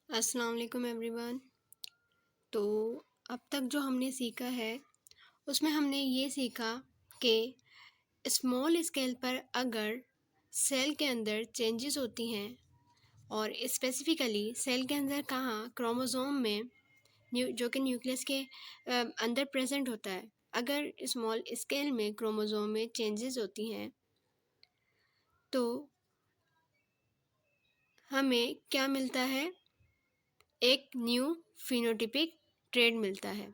अस्सलाम वालेकुम एवरीवन। तो अब तक जो हमने सीखा है उसमें हमने ये सीखा कि स्मॉल स्केल पर अगर सेल के अंदर चेंजेस होती हैं और स्पेसिफिकली सेल के अंदर कहाँ क्रोमोसोम में जो कि न्यूक्लियस के अंदर प्रेजेंट होता है, अगर स्मॉल स्केल में क्रोमोसोम में चेंजेस होती हैं तो हमें क्या मिलता है? एक न्यू फिनोटिपिक ट्रेड मिलता है।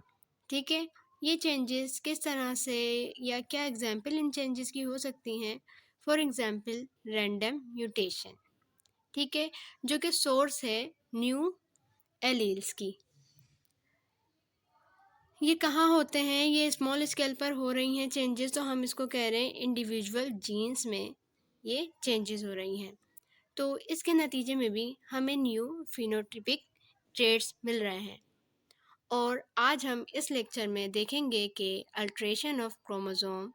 ठीक है, ये चेंजेस किस तरह से या क्या एग्जाम्पल इन चेंजेस की हो सकती हैं? फॉर एग्जाम्पल रैंडम म्यूटेशन, ठीक है, जो कि सोर्स है न्यू एलील्स की। ये कहाँ होते हैं? ये स्मॉल स्केल पर हो रही हैं चेंजेस, तो हम इसको कह रहे हैं इंडिविजुअल जीन्स में ये चेंजेस हो रही हैं। तो इसके नतीजे में भी हमें न्यू फिनोटिपिक ट्रेड्स मिल रहे हैं। और आज हम इस लेक्चर में देखेंगे कि अल्ट्रेशन ऑफ क्रोमोसोम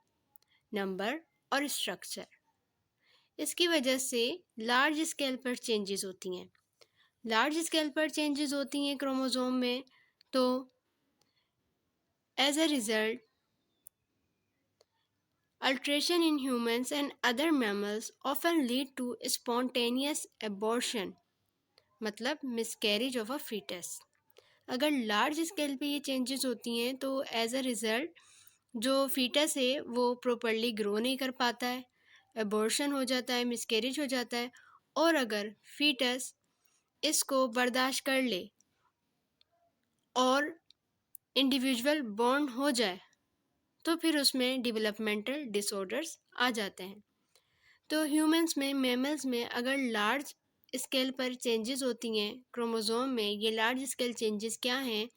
नंबर और स्ट्रक्चर, इसकी वजह से लार्ज स्केल पर चेंजेस होती हैं। लार्ज स्केल पर चेंजेस होती हैं क्रोमोसोम में, तो as a result alteration in humans and other mammals often lead to spontaneous abortion, मतलब मिसकैरेज ऑफ अ फीटस। अगर लार्ज स्केल पे ये चेंजेस होती हैं तो एज अ रिज़ल्ट जो फीटस है वो प्रॉपरली ग्रो नहीं कर पाता है, एबॉर्शन हो जाता है, मिसकैरेज हो जाता है। और अगर फीटस इसको बर्दाश्त कर ले और इंडिविजुअल बॉर्न हो जाए तो फिर उसमें डेवलपमेंटल डिसऑर्डर्स आ जाते हैं। तो ह्यूमंस में, मैमल्स में अगर लार्ज स्केल पर चेंजेस होती हैं क्रोमोसोम में, ये लार्ज स्केल चेंजेस क्या हैं?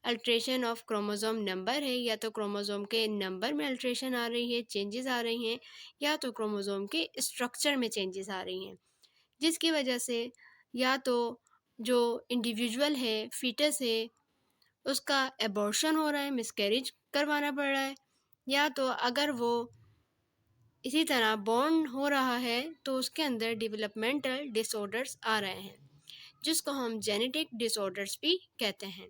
अल्ट्रेशन ऑफ क्रोमोसोम नंबर है, या तो क्रोमोसोम के नंबर में अल्ट्रेशन आ रही है, चेंजेस आ रही हैं, या तो क्रोमोसोम के स्ट्रक्चर में चेंजेस आ रही हैं, जिसकी वजह से या तो जो इंडिविजुअल है, फीटस है, उसका एबॉर्शन हो रहा है, मिसकैरेज करवाना पड़ रहा है, या तो अगर वो इसी तरह बॉर्न हो रहा है तो उसके अंदर डेवलपमेंटल डिसऑर्डर्स आ रहे हैं, जिसको हम जेनेटिक डिसऑर्डर्स भी कहते हैं।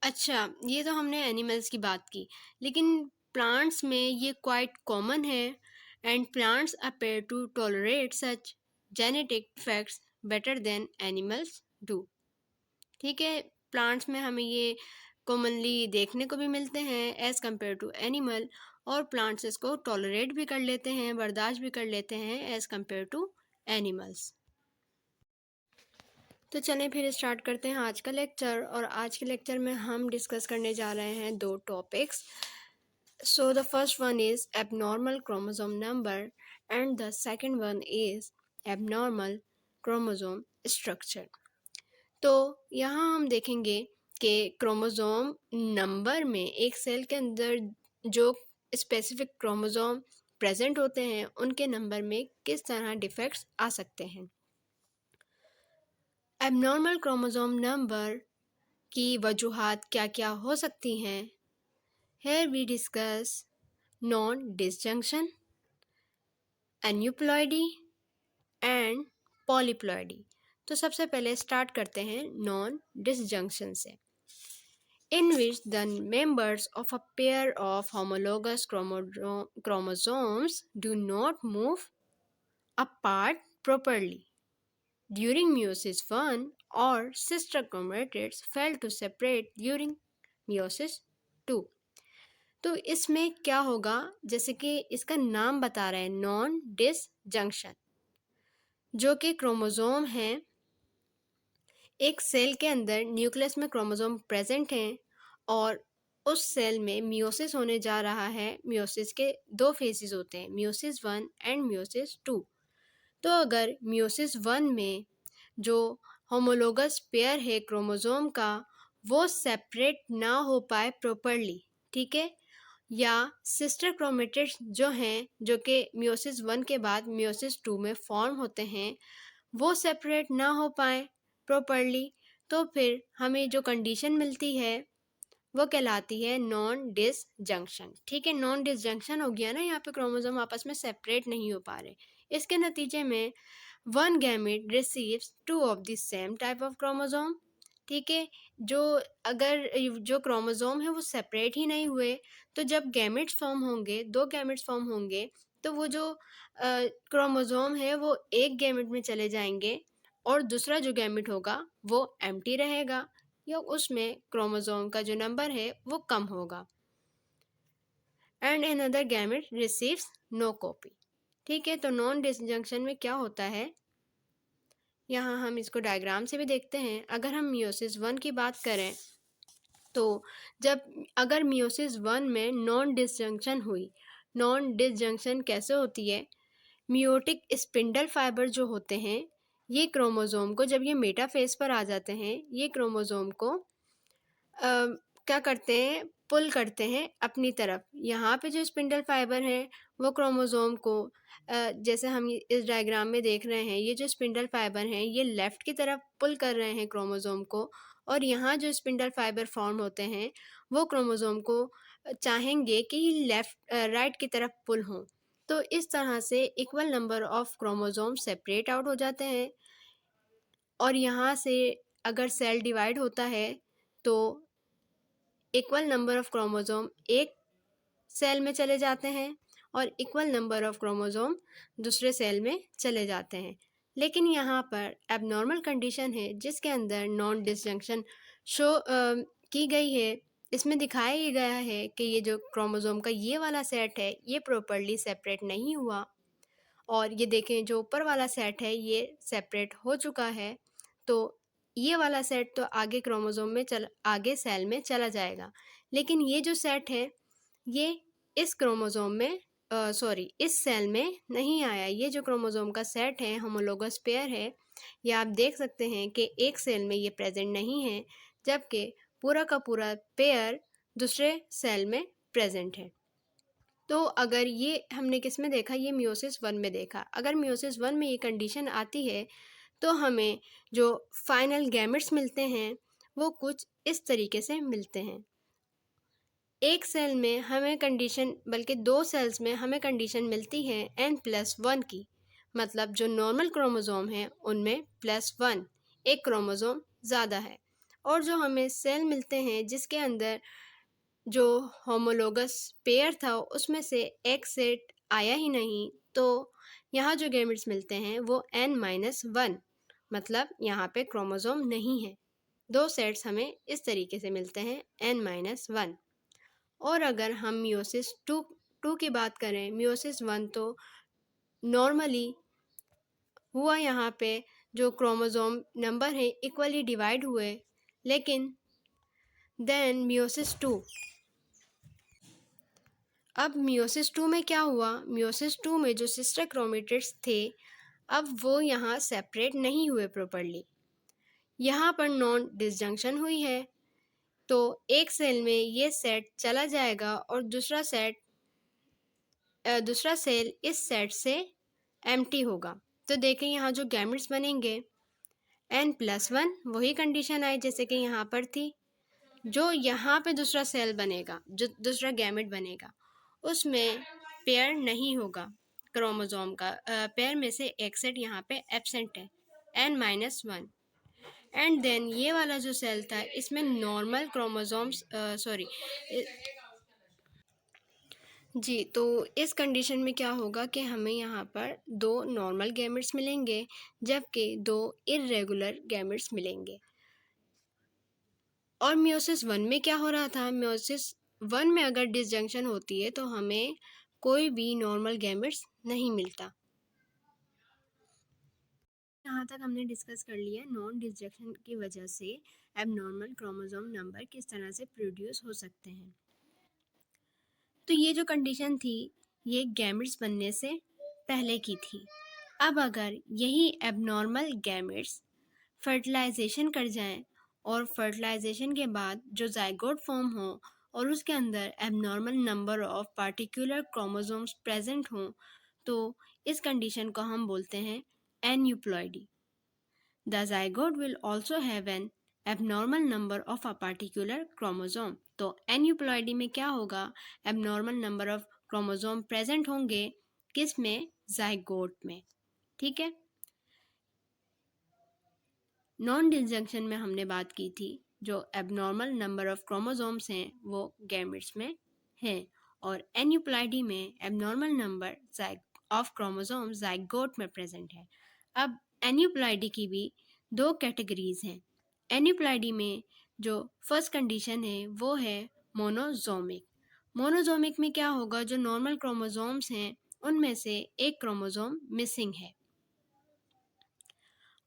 अच्छा, ये तो हमने एनिमल्स की बात की, लेकिन प्लांट्स में ये क्वाइट कॉमन है and plants appear to tolerate such genetic effects better than animals do. ठीक है, प्लांट्स में हमें ये कॉमनली देखने को भी मिलते हैं एज़ कम्पेयर टू एनिमल, और प्लांट्स इसको टॉलरेट भी कर लेते हैं, बर्दाश्त भी कर लेते हैं एज़ कम्पेयर टू एनिमल्स। तो चलें फिर स्टार्ट करते हैं आज का लेक्चर, और आज के लेक्चर में हम डिस्कस करने जा रहे हैं दो topics. So the first one is abnormal chromosome number and the second one is abnormal chromosome structure. तो यहाँ हम देखेंगे कि क्रोमोसोम नंबर में एक सेल के अंदर जो स्पेसिफिक क्रोमोसोम प्रेजेंट होते हैं उनके नंबर में किस तरह डिफेक्ट्स आ सकते हैं। एबनॉर्मल क्रोमोसोम नंबर की वजूहात क्या क्या हो सकती हैं? Here we discuss non disjunction, aneuploidy and polyploidy. तो सबसे पहले स्टार्ट करते हैं नॉन डिसजंक्शन से, in which the members of a pair of homologous chromosomes do not move apart properly during meiosis 1 or sister chromatids fail to separate during meiosis 2। तो इसमें क्या होगा, जैसे कि इसका नाम बता रहा है नॉन डिसजंक्शन, जो कि क्रोमोसोम हैं, एक सेल के अंदर न्यूक्लियस में क्रोमोसोम प्रेजेंट हैं और उस सेल में मियोसिस होने जा रहा है। मियोसिस के दो फेजेस होते हैं, मियोसिस 1 एंड मियोसिस 2। तो अगर मियोसिस 1 में जो होमोलोगस पेयर है क्रोमोसोम का वो सेपरेट ना हो पाए प्रॉपरली, ठीक है, या सिस्टर क्रोमेटिड्स जो हैं, जो कि मियोसिस 1 के बाद मियोसिस 2 में फॉर्म होते हैं, वो सेपरेट ना हो पाए प्रॉपरली, तो फिर हमें जो कंडीशन मिलती है वो कहलाती है नॉन डिसजंक्शन। ठीक है, नॉन डिसजंक्शन हो गया ना, यहाँ पे क्रोमोसोम आपस में सेपरेट नहीं हो पा रहे। इसके नतीजे में one gamete receives two of the same type of chromosome. ठीक है, जो अगर जो क्रोमोसोम है वो सेपरेट ही नहीं हुए, तो जब गैमेट्स फॉर्म होंगे, दो गैमेट्स फॉर्म होंगे, तो वो जो क्रोमोसोम है वो एक गैमेट में चले जाएंगे और दूसरा जो गैमेट होगा वो एम्प्टी रहेगा, या उसमें क्रोमोसोम का जो नंबर है वो कम होगा। And another gamete receives no copy. ठीक है, तो नॉन डिसजंक्शन में क्या होता है, यहाँ हम इसको डायग्राम से भी देखते हैं। अगर हम मियोसिस 1 की बात करें, तो जब अगर मियोसिस 1 में नॉन डिसजंक्शन हुई, नॉन डिसजंक्शन कैसे होती है, मियोटिक स्पिंडल फाइबर जो होते हैं, ये क्रोमोसोम को जब ये मेटाफेज पर आ जाते हैं, ये क्रोमोसोम को क्या करते हैं, पुल करते हैं अपनी तरफ। यहाँ पे जो स्पिंडल फाइबर है वो क्रोमोसोम को जैसे हम इस डायग्राम में देख रहे हैं, ये जो स्पिंडल फाइबर हैं ये लेफ़्ट की तरफ पुल कर रहे हैं क्रोमोसोम को, और यहाँ जो स्पिंडल फाइबर फॉर्म होते हैं वो क्रोमोसोम को चाहेंगे कि लेफ़्ट राइट की तरफ पुल हों। तो इस तरह से equal number of chromosome separate out हो जाते हैं, और यहाँ से अगर सेल डिवाइड होता है तो इक्वल नंबर ऑफ क्रोमोसोम एक सेल में चले जाते हैं और इक्वल नंबर ऑफ क्रोमोसोम दूसरे सेल में चले जाते हैं। लेकिन यहाँ पर एबनॉर्मल कंडीशन है जिसके अंदर नॉन डिसजंक्शन शो की गई है। इसमें दिखाया ये गया है कि ये जो क्रोमोसोम का ये वाला सेट है ये प्रॉपरली सेपरेट नहीं हुआ, और ये देखें जो ऊपर वाला सेट है ये सेपरेट हो चुका है। तो ये वाला सेट तो आगे क्रोमोसोम में आगे सेल में चला जाएगा, लेकिन ये जो सेट है ये इस क्रोमोसोम में इस सेल में नहीं आया। ये जो क्रोमोसोम का सेट है, होमोलोगस पेयर है, ये आप देख सकते हैं कि एक सेल में ये प्रेजेंट नहीं है, जबकि पूरा का पूरा पेयर दूसरे सेल में प्रेजेंट है। तो अगर ये हमने किस में देखा, ये मियोसिस 1 में देखा। अगर मियोसिस 1 में ये कंडीशन आती है तो हमें जो फाइनल गैमेट्स मिलते हैं वो कुछ इस तरीके से मिलते हैं। एक सेल में हमें कंडीशन, बल्कि दो सेल्स में हमें कंडीशन मिलती है n+1 की, मतलब जो नॉर्मल क्रोमोसोम है उनमें +1 एक क्रोमोसोम ज़्यादा है। और जो हमें सेल मिलते हैं जिसके अंदर जो होमोलोगस पेयर था उसमें से एक सेट आया ही नहीं, तो यहाँ जो गैमेट्स मिलते हैं वो n-1, मतलब यहाँ पे क्रोमोसोम नहीं है। दो सेट्स हमें इस तरीके से मिलते हैं n-1। और अगर हम मियोसिस टू की बात करें, मियोसिस 1 तो नॉर्मली हुआ, यहाँ पे जो क्रोमोसोम नंबर है इक्वली डिवाइड हुए, लेकिन देन मियोसिस 2, अब मियोसिस 2 में क्या हुआ, मियोसिस 2 में जो सिस्टर क्रोमेटिड्स थे अब वो यहाँ सेपरेट नहीं हुए प्रॉपरली, यहाँ पर नॉन डिसजंक्शन हुई है। तो एक सेल में ये सेट चला जाएगा और दूसरा सेल इस सेट से एम्प्टी होगा। तो देखें यहाँ जो गैमेट्स बनेंगे n+1, वही कंडीशन आई जैसे कि यहाँ पर थी। जो यहाँ पे दूसरा सेल बनेगा, जो दूसरा गैमेट बनेगा, उसमें पेयर नहीं होगा क्रोमोसोम का, पेयर में से एक सेट यहाँ पे एब्सेंट है n-1। एंड देन ये वाला जो सेल था इसमें नॉर्मल क्रोमोसोम्स जी, तो इस कंडीशन में क्या होगा कि हमें यहाँ पर दो नॉर्मल गैमेट्स मिलेंगे जबकि दो इर्रेगुलर गैमेट्स मिलेंगे। और मियोसिस 1 में क्या हो रहा था, मियोसिस 1 में अगर डिसजंक्शन होती है तो हमें कोई भी नॉर्मल गैमेट्स नहीं मिलता। यहाँ तक हमने डिस्कस कर लिया नॉन डिसजंक्शन की वजह से एबनॉर्मल क्रोमोसोम नंबर किस तरह से प्रोड्यूस हो सकते हैं। तो ये जो कंडीशन थी ये गैमेट्स बनने से पहले की थी। अब अगर यही एबनॉर्मल गैमेट्स फर्टिलाइजेशन कर जाएं और फर्टिलाइजेशन के बाद जो जाइगोट फॉर्म हो और उसके अंदर abnormal number of particular chromosomes present हों, तो इस कंडीशन को हम बोलते हैं aneuploidy. The zygote will also have an abnormal number of a particular chromosome। तो एन्यूप्लॉइडी में क्या होगा, abnormal number of chromosome present होंगे किस में, जाइगोट में। ठीक है, नॉन डिसजंक्शन में हमने बात की थी जो एबनॉर्मल नंबर ऑफ क्रोमोसोम्स हैं वो गैमेट्स में हैं, और एन्यूप्लॉइडी में abnormal number of chromosomes zygote में प्रेजेंट है। अब एन्यूप्लॉइडी की भी दो कैटेगरीज हैं। एन्यूप्लॉइडी में जो फर्स्ट कंडीशन है वो है मोनोजोमिक। मोनोजोमिक में क्या होगा, जो नॉर्मल क्रोमोसोम्स हैं उनमें से एक क्रोमोसोम मिसिंग है।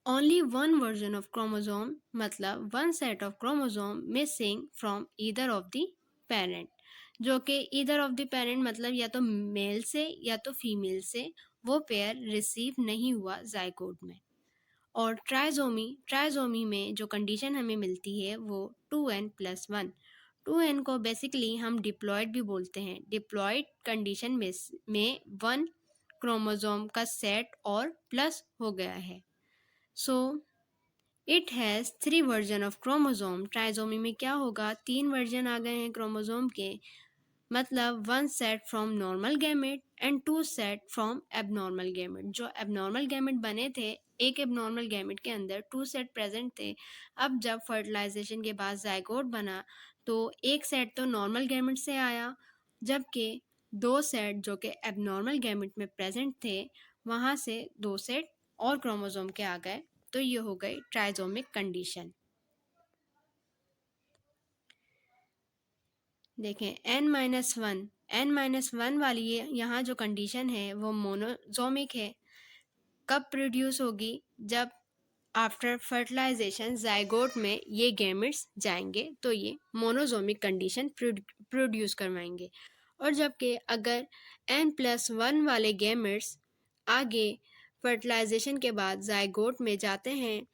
Only one version of chromosome मतलब one set of chromosome missing from either of the parent, जो कि either of the parent मतलब या तो मेल से या तो फीमेल से वो पेयर रिसीव नहीं हुआ जाइगोट में। और ट्राइजोमी में जो कंडीशन हमें मिलती है वो 2n+1। 2n को बेसिकली हम डिप्लॉयड भी बोलते हैं। डिप्लॉयड कंडीशन में वन क्रोमोसोम का सेट और प्लस हो गया है। So it has 3 version of chromosome. Trisomy में क्या होगा, 3 वर्जन आ गए हैं क्रोमोसोम के, मतलब 1 set from normal gamete and 2 set from abnormal gamete. जो एबनॉर्मल गैमेट बने थे, एक एबनॉर्मल गैमेट के अंदर 2 सेट प्रेजेंट थे। अब जब फर्टिलाइजेशन के बाद जाइगोट बना तो एक सेट तो नॉर्मल गैमेट से आया, जबकि 2 सेट जो कि एबनॉर्मल गैमेट में प्रेजेंट थे वहाँ से 2 सेट और क्रोमोसोम के आ गए। तो ये हो गई ट्राइजोमिक कंडीशन। देखें n-1 वाली यहाँ जो कंडीशन है वो मोनोजोमिक है। कब प्रोड्यूस होगी, जब आफ्टर फर्टिलाइजेशन जाइगोट में ये गैमेट्स जाएंगे तो ये मोनोजोमिक कंडीशन प्रोड्यूस करवाएंगे। और जबकि अगर n+1 वाले गैमेट्स आगे फर्टिलाइजेशन के बाद जाइगोट में जाते हैं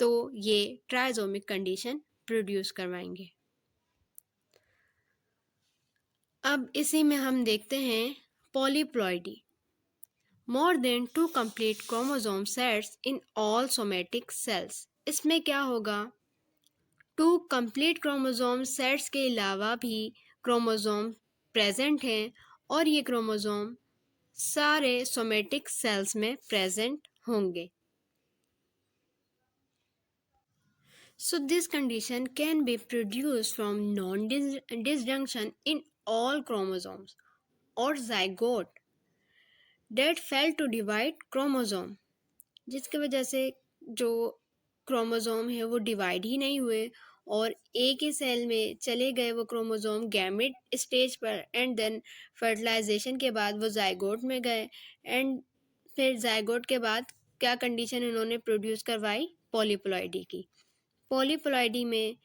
तो ये ट्राइजोमिक कंडीशन प्रोड्यूस करवाएंगे। अब इसी में हम देखते हैं polyploidy. More than 2 complete chromosome sets in all somatic cells. इसमें क्या होगा, 2 कंप्लीट क्रोमोसोम सेट्स के अलावा भी क्रोमोसोम प्रेजेंट हैं और ये क्रोमोसोम सारे सोमेटिक सेल्स में प्रेजेंट होंगे। So this condition can be produced from non-disjunction in all chromosomes or zygote that fail to divide chromosome, जिसकी वजह से जो क्रोमोसोम है वो डिवाइड ही नहीं हुए और एक ही सेल में चले गए वो क्रोमोसोम गैमेट स्टेज पर, एंड देन फर्टिलाइजेशन के बाद वो जाइगोट में गए, एंड फिर जाइगोट के बाद क्या कंडीशन इन्होंने प्रोड्यूस करवाई, पॉलीप्लॉइडी की। पॉलीप्लॉइडी में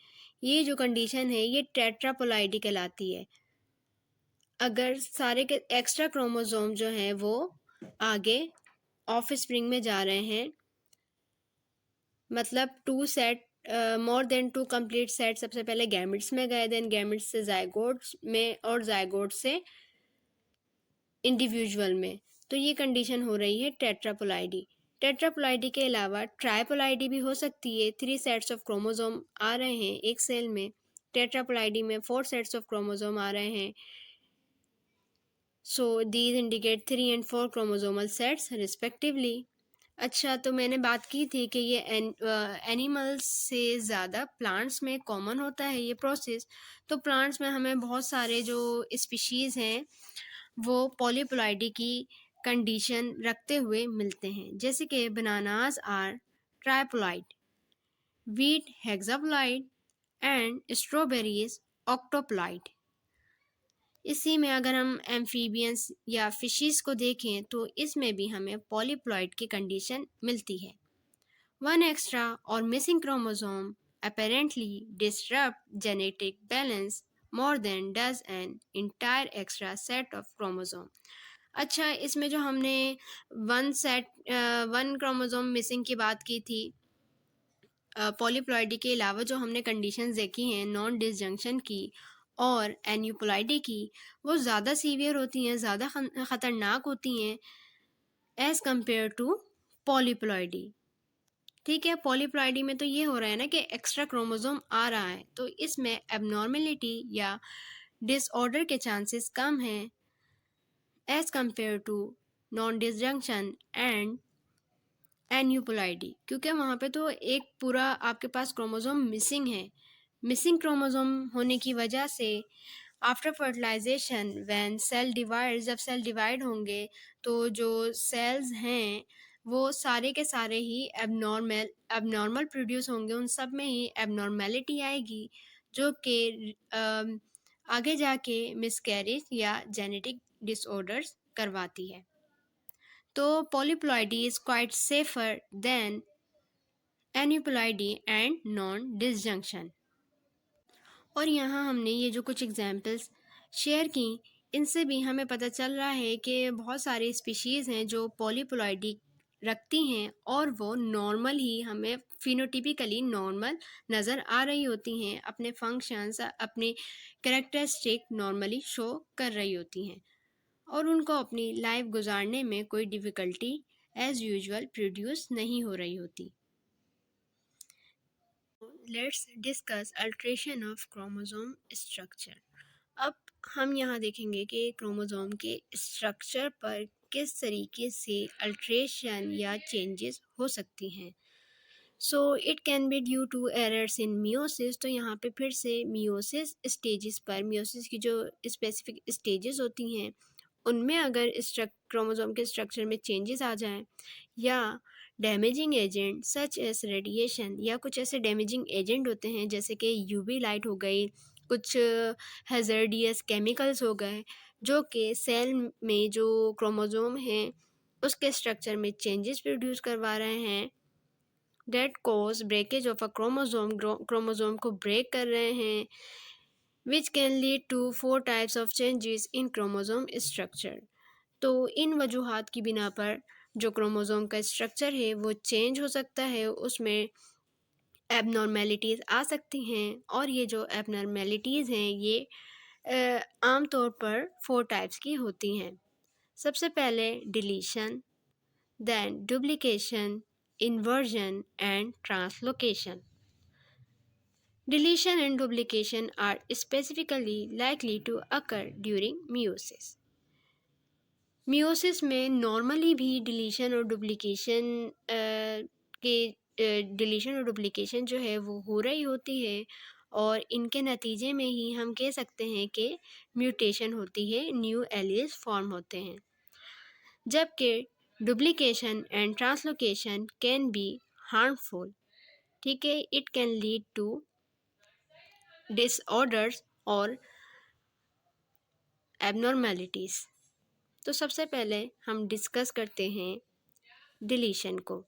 ये जो कंडीशन है ये टेट्राप्लॉइडी कहलाती है। अगर सारे के एक्स्ट्रा क्रोमोसोम जो हैं वो आगे ऑफ स्प्रिंग में जा रहे हैं, मतलब 2 set more than 2 complete set सबसे पहले गैमेट्स में गए, देन गैमेट्स से जाइगोट्स में और जाइगोट से इंडिविजुअल में, तो ये कंडीशन हो रही है टेट्राप्लॉइडी। टेट्राप्लॉइडी के अलावा ट्राइप्लॉइडी भी हो सकती है। 3 सेट्स ऑफ क्रोमोसोम आ रहे हैं एक सेल में। टेट्राप्लॉइडी में 4 सेट्स ऑफ क्रोमोसोम आ रहे हैं। So these indicate 3 and 4 chromosomal sets respectively. अच्छा, तो मैंने बात की थी कि ये एनिमल्स से ज़्यादा प्लांट्स में कॉमन होता है ये प्रोसेस। तो प्लांट्स में हमें बहुत सारे जो स्पीशीज़ हैं वो पॉलीप्लॉइडी की कंडीशन रखते हुए मिलते हैं, जैसे कि bananas are triploid, wheat hexaploid and strawberries octoploid. इसी में अगर हम एम्फीबियंस या फिशेस को देखें तो इसमें भी हमें पॉलीप्लॉइड की कंडीशन मिलती है। वन एक्स्ट्रा और missing chromosome apparently disrupt genetic balance more than does an entire extra set of chromosome। अच्छा, इसमें जो हमने वन क्रोमोसोम मिसिंग की बात की थी, पॉलीप्लॉइडी के अलावा जो हमने कंडीशंस देखी हैं नॉन डिसजंक्शन की और एन्यूप्लॉइडी की, वो ज़्यादा सीवियर होती हैं, ज़्यादा ख़तरनाक होती हैं एज़ कम्पेयर टू पॉलीप्लॉइडी। ठीक है, पॉलीप्लॉइडी में तो ये हो रहा है ना कि एक्स्ट्रा क्रोमोसोम आ रहा है, तो इसमें एबनॉर्मेलिटी या डिसऑर्डर के चांसेस कम हैं as compare to non disjunction and aneuploidy, क्योंकि वहाँ पे तो एक पूरा आपके पास क्रोमोसोम मिसिंग है। मिसिंग क्रोमोसोम होने की वजह से after fertilization when cell divide, जब सेल डिवाइड होंगे तो जो सेल्स हैं वो सारे के सारे ही एबनॉर्मल प्रोड्यूस होंगे, उन सब में ही एबनॉर्मेलिटी आएगी जो कि आगे जाके मिसकैरेज या जेनेटिक डिसऑर्डर्स करवाती है। तो polyploidy is quite safer than aneuploidy and non disjunction. और यहाँ हमने ये जो कुछ एग्जाम्पल्स शेयर की, इनसे भी हमें पता चल रहा है कि बहुत सारी स्पीशीज़ हैं जो पॉलीप्लॉइडी रखती हैं और वो नॉर्मल ही हमें फिनोटिपिकली नॉर्मल नज़र आ रही होती हैं, अपने फंक्शंस अपने कैरेक्टरिस्टिक नॉर्मली शो कर रही होती हैं और उनको अपनी लाइफ गुजारने में कोई डिफ़िकल्टी एज़ यूजुअल प्रोड्यूस नहीं हो रही होती। Let's discuss alteration of chromosome structure. अब हम यहाँ देखेंगे कि क्रोमोसोम के स्ट्रक्चर पर किस तरीके से अल्ट्रेशन या चेंजेस हो सकती हैं। So it can be due to errors in meiosis. तो यहाँ पे फिर से मियोसिस स्टेजेस पर, मियोसिस की जो स्पेसिफिक स्टेजेस होती हैं उनमें अगर क्रोमोसोम के स्ट्रक्चर में चेंजेस आ जाएं, या damaging agent such as radiation, या कुछ ऐसे डैमेजिंग एजेंट होते हैं जैसे कि यूवी लाइट हो गई, कुछ हैजर्डियस केमिकल्स हो गए जो कि सेल में जो क्रोमोसोम हैं उसके स्ट्रक्चर में चेंजेस प्रोड्यूस करवा रहे हैं, that cause breakage of a chromosome, chromosome को ब्रेक कर रहे हैं, which can lead to 4 types of changes in chromosome structure. तो इन वजूहात की बिना पर जो क्रोमोसोम का स्ट्रक्चर है वो चेंज हो सकता है, उसमें एबनॉर्मेलिटीज़ आ सकती हैं और ये जो एबनॉर्मेलिटीज़ हैं ये आमतौर पर 4 टाइप्स की होती हैं। सबसे पहले deletion, then duplication, inversion and translocation. Deletion and duplication are specifically likely to occur during meiosis. Meiosis में नॉर्मली भी डिलीशन और डुप्लीकेशन डिलीशन और डुप्लीकेशन जो है वो हो रही होती है और इनके नतीजे में ही हम कह सकते हैं कि म्यूटेशन होती है, न्यू एलील्स फॉर्म होते हैं। जबकि duplication and translocation can be harmful, ठीक है, it can lead to disorders और एबनॉर्मेलिटीज़। तो सबसे पहले हम डिस्कस करते हैं डिलीशन को।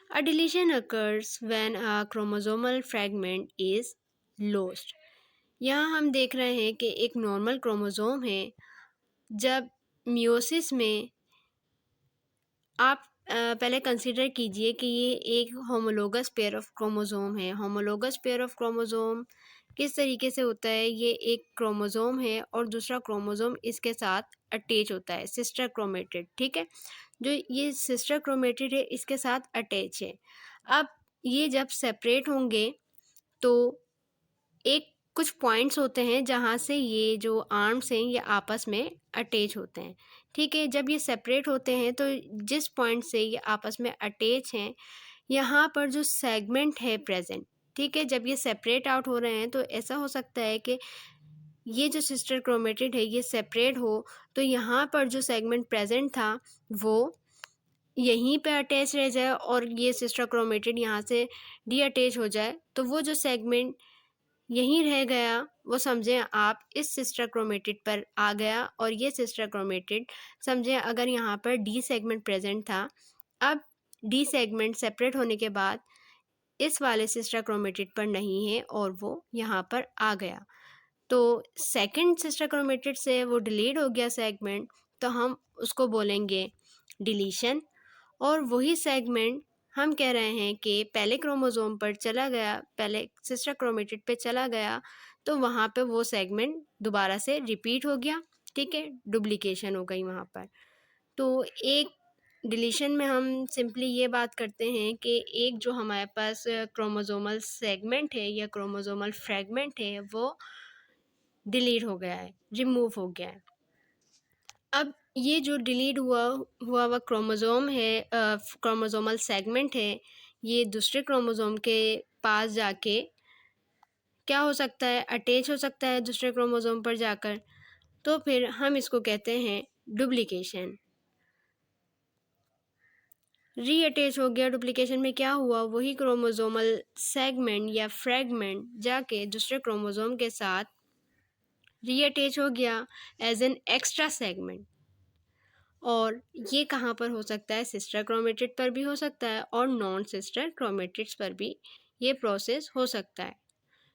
A deletion occurs when a chromosomal fragment is lost. यहाँ हम देख रहे हैं कि एक नॉर्मल क्रोमोसोम है, जब मियोसिस में आप पहले कंसीडर कीजिए कि ये एक होमोलोगस पेयर ऑफ क्रोमोसोम है। होमोलोगस पेयर ऑफ क्रोमोसोम किस तरीके से होता है, ये एक क्रोमोसोम है और दूसरा क्रोमोसोम इसके साथ अटैच होता है, सिस्टर क्रोमेटिड, ठीक है। जो ये सिस्टर क्रोमेटिड है इसके साथ अटैच है। अब ये जब सेपरेट होंगे तो एक कुछ पॉइंट्स होते हैं जहाँ से ये जो आर्म्स हैं ये आपस में अटैच होते हैं, ठीक है। जब ये सेपरेट होते हैं तो जिस पॉइंट से ये आपस में अटैच हैं यहाँ पर जो सेगमेंट है प्रेजेंट, ठीक है, जब ये सेपरेट आउट हो रहे हैं तो ऐसा हो सकता है कि ये जो सिस्टर क्रोमेटिड है ये सेपरेट हो तो यहाँ पर जो सेगमेंट प्रेजेंट था वो यहीं पे अटैच रह जाए और ये सिस्टर क्रोमेटिड यहाँ से डी अटैच हो जाए, तो वो जो सेगमेंट यहीं रह गया वो समझें आप इस सिस्टर क्रोमेटिड पर आ गया और ये सिस्टर क्रोमेटिड समझें अगर यहाँ पर डी सेगमेंट प्रेजेंट था, अब डी सेगमेंट सेपरेट होने के बाद इस वाले सिस्टर क्रोमेटिड पर नहीं है और वो यहाँ पर आ गया, तो सेकंड सिस्टर क्रोमेटिड से वो डिलीट हो गया सेगमेंट, तो हम उसको बोलेंगे डिलीशन। और वही सेगमेंट हम कह रहे हैं कि पहले क्रोमोसोम पर चला गया, पहले सिस्टर क्रोमेटिड पे चला गया तो वहाँ पे वो सेगमेंट दोबारा से रिपीट हो गया, ठीक है, डुप्लीकेशन हो गई वहाँ पर। तो एक डिलीशन में हम सिंपली ये बात करते हैं कि एक जो हमारे पास क्रोमोसोमल सेगमेंट है या क्रोमोसोमल फ्रेगमेंट है वो डिलीट हो गया है, रिमूव हो गया है। अब ये जो डिलीट हुआ हुआ क्रोमोसोम है, क्रोमोसोमल सेगमेंट है, ये दूसरे क्रोमोसोम के पास जाके क्या हो सकता है, अटैच हो सकता है दूसरे क्रोमोसोम पर जाकर। तो फिर हम इसको कहते हैं डुप्लीकेशन। रीअटैच हो गया, डुप्लीकेशन में क्या हुआ, वही क्रोमोसोमल सेगमेंट या फ्रेगमेंट जाके दूसरे क्रोमोसोम के साथ रीअटैच हो गया एज एन एक्स्ट्रा सेगमेंट। और ये कहाँ पर हो सकता है, सिस्टर क्रोमेटिड पर भी हो सकता है और नॉन सिस्टर क्रोमेटिड्स पर भी ये प्रोसेस हो सकता है।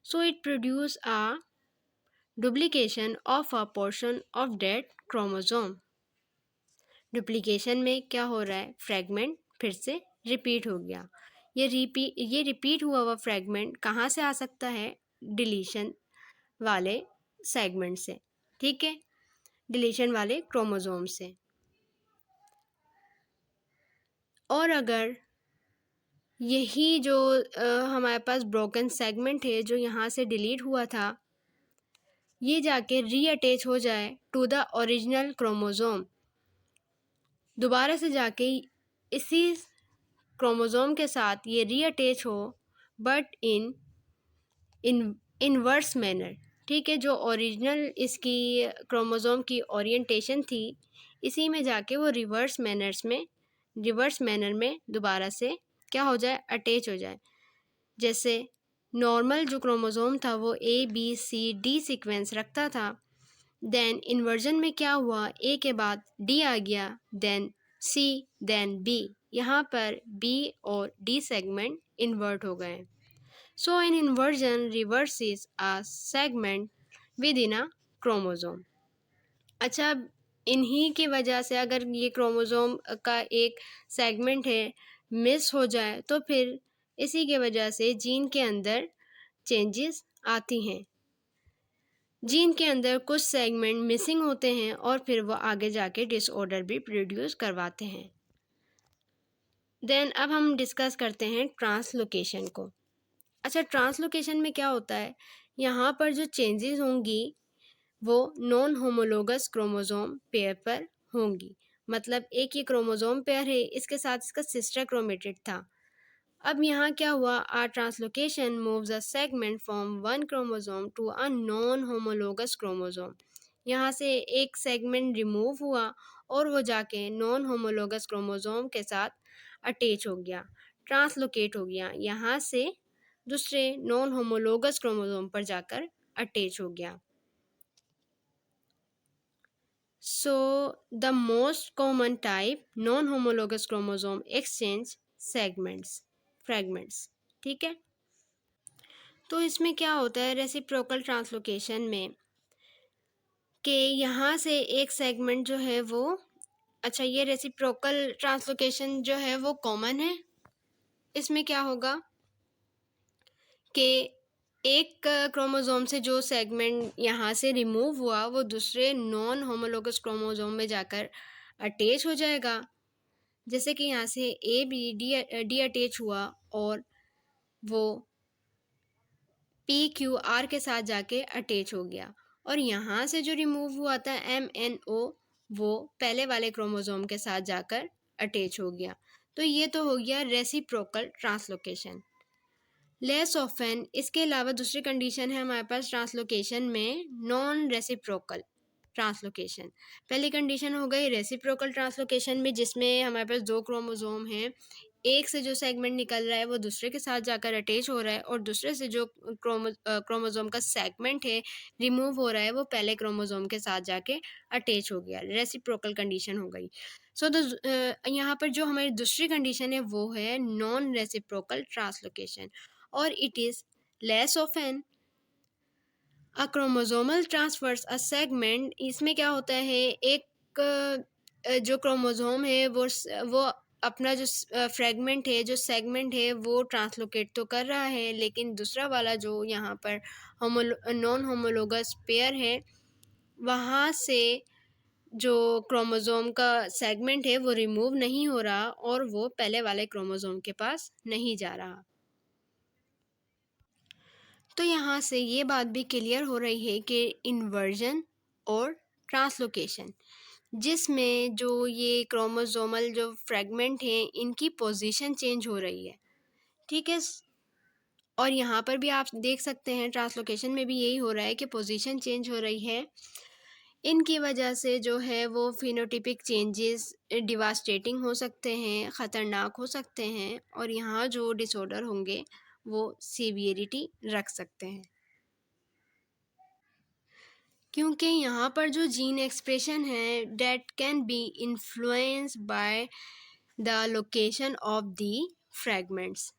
So it produce a duplication of a portion of that chromosome. Duplication में क्या हो रहा है, फ्रेगमेंट फिर से रिपीट हो गया। ये रिपीट हुआ हुआ फ्रेगमेंट कहाँ से आ सकता है, डिलीशन वाले सेगमेंट से, ठीक है, डिलीशन वाले क्रोमोसोम से। और अगर यही जो हमारे पास ब्रोकन सेगमेंट है जो यहाँ से डिलीट हुआ था, ये जाके रीअटैच हो जाए टू द ओरिजिनल क्रोमोसोम, दोबारा से जाके इसी क्रोमोसोम के साथ ये रीअटैच हो, बट इन इनवर्स मैनर, ठीक है, जो ओरिजिनल इसकी क्रोमोसोम की ओरिएंटेशन थी, इसी में जाके वो रिवर्स मैनर में दोबारा से क्या हो जाए, अटैच हो जाए। जैसे नॉर्मल जो क्रोमोसोम था वो ABCD सीक्वेंस रखता था, देन इन्वर्जन में क्या हुआ, ए के बाद डी आ गया, देन सी, देन बी, यहाँ पर बी और डी सेगमेंट इन्वर्ट हो गए। So an inversion reverses a segment within a chromosome. अच्छा, इन्हीं की वजह से अगर ये क्रोमोसोम का एक सेगमेंट है मिस हो जाए तो फिर इसी के वजह से जीन के अंदर चेंजेस आती हैं। जीन के अंदर कुछ सेगमेंट मिसिंग होते हैं और फिर वो आगे जाके डिसऑर्डर भी प्रोड्यूस करवाते हैं। देन अब हम डिस्कस करते हैं ट्रांसलोकेशन को। अच्छा, ट्रांसलोकेशन में क्या होता है, यहाँ पर जो चेंजेस होंगी वो नॉन होमोलोगस क्रोमोसोम पेयर पर होंगी। मतलब एक ये क्रोमोसोम पेयर है, इसके साथ इसका सिस्टर क्रोमेटिड था। अब यहाँ क्या हुआ, a translocation moves a segment from one chromosome to a non homologous chromosome. यहाँ से एक सेगमेंट रिमूव हुआ और वो जाके नॉन होमोलोगस क्रोमोसोम के साथ अटैच हो गया, ट्रांसलोकेट हो गया, यहाँ से दूसरे नॉन होमोलोगस क्रोमोसोम पर जाकर अटैच हो गया। So the most common type non-homologous chromosome exchange fragments, ठीक है। तो इसमें क्या होता है रेसिप्रोकल ट्रांसलोकेशन में, कि यहाँ से एक सेगमेंट जो है वो, अच्छा ये रेसिप्रोकल ट्रांसलोकेशन जो है वो कॉमन है। इसमें क्या होगा कि एक क्रोमोसोम से जो सेगमेंट यहाँ से रिमूव हुआ वो दूसरे नॉन होमोलोगस क्रोमोसोम में जाकर अटैच हो जाएगा। जैसे कि यहाँ से डी अटैच हुआ और वो PQR के साथ जाके अटैच हो गया, और यहाँ से जो रिमूव हुआ था MNO वो पहले वाले क्रोमोसोम के साथ जाकर अटैच हो गया। तो ये तो हो गया रेसिप्रोकल ट्रांसलोकेशन। लेस ऑफन इसके अलावा दूसरी कंडीशन है हमारे पास ट्रांसलोकेशन में, नॉन रेसिप्रोकल ट्रांसलोकेशन। पहली कंडीशन हो गई रेसिप्रोकल ट्रांसलोकेशन में, जिसमें हमारे पास दो क्रोमोसोम हैं, एक से जो सेगमेंट निकल रहा है वो दूसरे के साथ जाकर अटैच हो रहा है, और दूसरे से जो क्रोमोसोम का सेगमेंट है रिमूव हो रहा है वो पहले क्रोमोसोम के साथ जाके अटैच हो गया, रेसिप्रोकल कंडीशन हो गई। सो यहाँ पर जो हमारी दूसरी कंडीशन है वो है नॉन रेसिप्रोकल ट्रांसलोकेशन, और it is less often a chromosomal transfers a segment. इसमें क्या होता है, एक जो क्रोमोसोम है वो अपना जो फ्रेगमेंट है, जो सेगमेंट है वो ट्रांसलोकेट तो कर रहा है, लेकिन दूसरा वाला जो यहाँ पर नॉन होमोलोगस पेयर है वहाँ से जो क्रोमोसोम का सेगमेंट है वो रिमूव नहीं हो रहा और वो पहले वाले क्रोमोसोम के पास नहीं जा रहा। तो यहाँ से ये बात भी क्लियर हो रही है कि इन्वर्जन और ट्रांसलोकेशन, जिसमें जो ये क्रोमोसोमल जो फ्रेगमेंट हैं इनकी पोजीशन चेंज हो रही है, ठीक है। और यहाँ पर भी आप देख सकते हैं ट्रांसलोकेशन में भी यही हो रहा है कि पोजीशन चेंज हो रही है। इनकी वजह से जो है वो फिनोटिपिक चेंजेस डिवास्टेटिंग हो सकते हैं, ख़तरनाक हो सकते हैं, और यहाँ जो डिसऑर्डर होंगे वो सीवियरिटी रख सकते हैं, क्योंकि यहाँ पर जो जीन एक्सप्रेशन है date can be influenced by the location of the fragments.